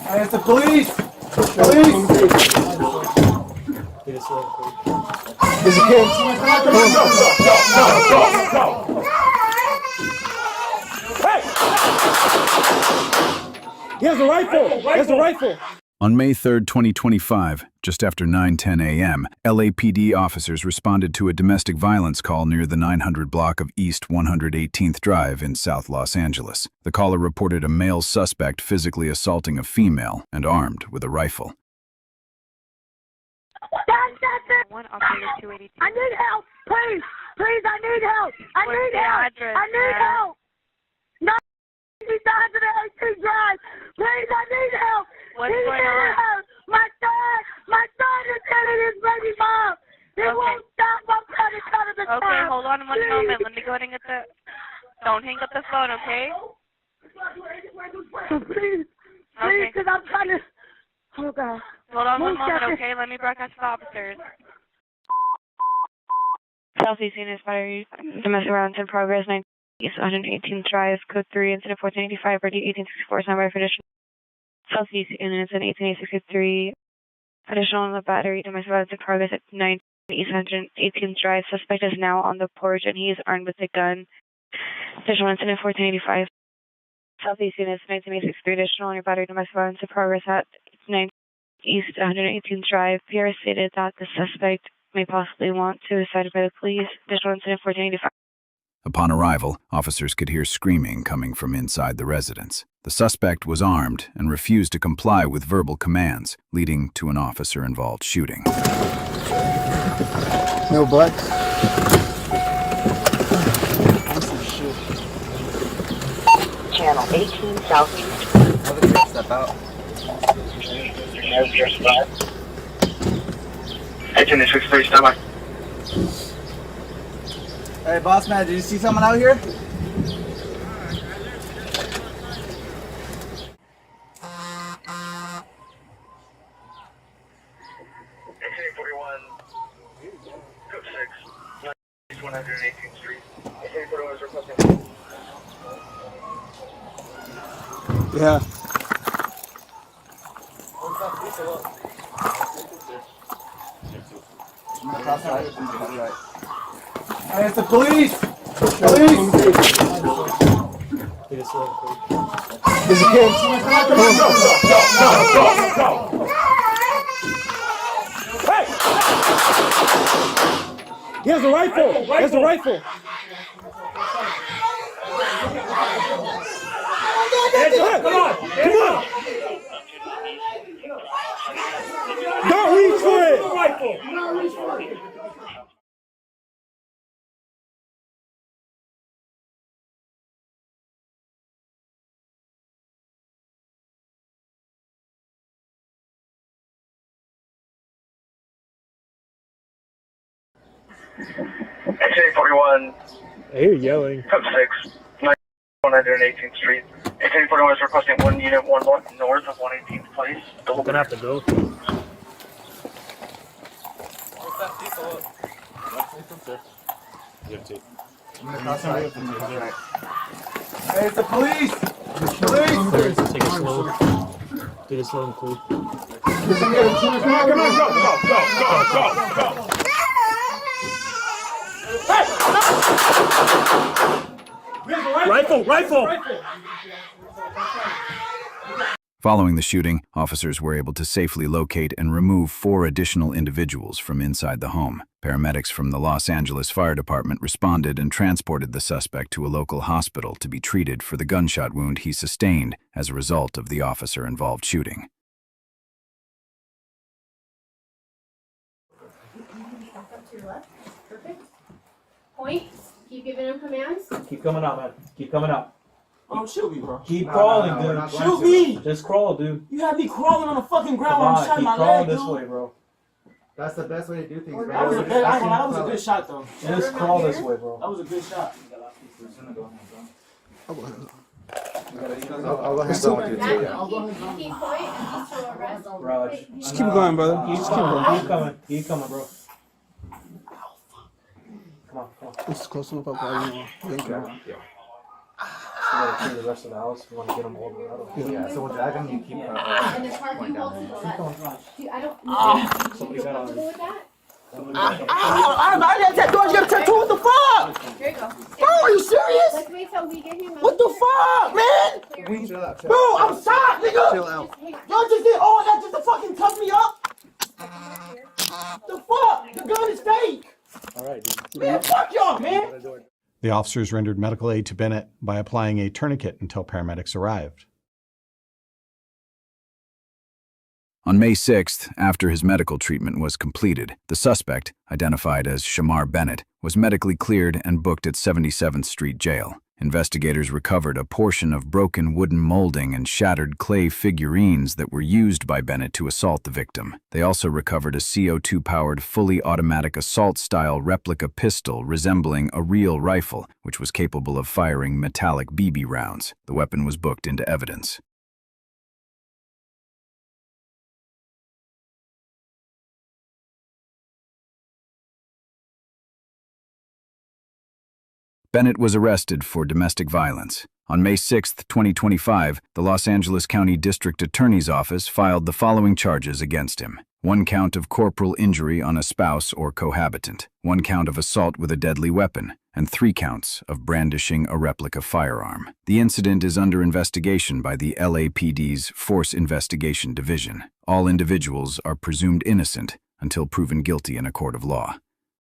Hey, it's the police! Police! There's a kid. Go! Hey! He has a rifle! He has a rifle! On May 3, 2025, just after 9:10 a.m., LAPD officers responded to a domestic violence call near the 900 block of East 118th Drive in South Los Angeles. The caller reported a male suspect physically assaulting a female and armed with a rifle. One operator 282. I need help, please, please, I need help. I What's need the help. address, I need madam? help. 918 Drive. Please, I need help. What's going on? My son is hitting his baby mom. He won't stop. I'm trying to cut him the Okay, hold on 1 moment. Let me go ahead and get the... Don't hang up the phone, okay? Please, because I'm trying to... Oh, God. Hold on 1 moment, okay? Let me broadcast to the officers. Southeast Unit Battery, domestic violence in progress, 9 East 118th Drive, code 3, incident 1485, ready 1864, standby for additional. Southeast Unit, incident 18663, additional on the battery, domestic violence in progress at 9 East 118th Drive. Suspect is now on the porch and he is armed with a gun. Additional incident 1485. Southeast Unit, 1963, additional on your battery, domestic violence in progress at 9 East 118th Drive. PR stated that the suspect may possibly want suicide by the police. Additional incident 1485. Upon arrival, officers could hear screaming coming from inside the residence. The suspect was armed and refused to comply with verbal commands, leading to an officer-involved shooting. No blood? Channel 18 Southeast. Step out. 1863, stand by. Hey, boss man, did you see someone out here? Code 6, East 118th Street. 1841 is requesting. Yeah. Right. Hey, it's the police! Police! There's a kid. Go! Hey! He has a rifle! He has a rifle! Come on! Come on! Don't reach for it! XA41. I hear yelling. Code 6, 118th Street. 1841 is requesting 1 unit 1 block north of 118th Place. I'm gonna have to go. Hey, it's the police! Police! Take it slow. Take it slow and cool. Come on, go! Rifle! Following the shooting, officers were able to safely locate and remove 4 additional individuals from inside the home. Paramedics from the Los Angeles Fire Department responded and transported the suspect to a local hospital to be treated for the gunshot wound he sustained as a result of the officer-involved shooting. Back up to your left. Perfect. Point. Keep giving him commands. Keep coming out, man. Keep coming out. Oh, shoot me, bro. Keep crawling, dude. Shoot me! Just crawl, dude. You had me crawling on the fucking ground Come while I'm on, shotting keep my crawling leg, this dude. way, bro. That's the best way to do things, bro. That was a good shot, though. Just crawl this way, bro. That was a good shot. I'll go ahead and go with you too, yeah. Keep point and peaceful arrest. Raj. Just keep going, brother. Keep coming. Keep coming, bro. Come on. It's close enough up right now. Thank you. gotta clear the rest of the house. We want to get them over. Yeah, so we'll drag them, you keep And the car going can hold down to there. the left. Dude, I don't. Somebody You got on. comfortable with that? I got tattoo. You got a tattoo. What the fuck? Here you go. Bro, are you serious? Let's wait till we get him. What the fuck, man? Chill out, chill Bro, out. I'm shot, nigga. Chill out. Y'all just did all that just to fucking cuff me up? The fuck? The gun is fake. All right, dude. Man, fuck y'all, man. The officers rendered medical aid to Bennett by applying a tourniquet until paramedics arrived. On May 6th, after his medical treatment was completed, the suspect, identified as Shamar Bennett, was medically cleared and booked at 77th Street Jail. Investigators recovered a portion of broken wooden molding and shattered clay figurines that were used by Bennett to assault the victim. They also recovered a CO2-powered, fully automatic assault-style replica pistol resembling a real rifle, which was capable of firing metallic BB rounds. The weapon was booked into evidence. Bennett was arrested for domestic violence. On May 6, 2025, the Los Angeles County District Attorney's Office filed the following charges against him. 1 count of corporal injury on a spouse or cohabitant, 1 count of assault with a deadly weapon, and 3 counts of brandishing a replica firearm. The incident is under investigation by the LAPD's Force Investigation Division. All individuals are presumed innocent until proven guilty in a court of law.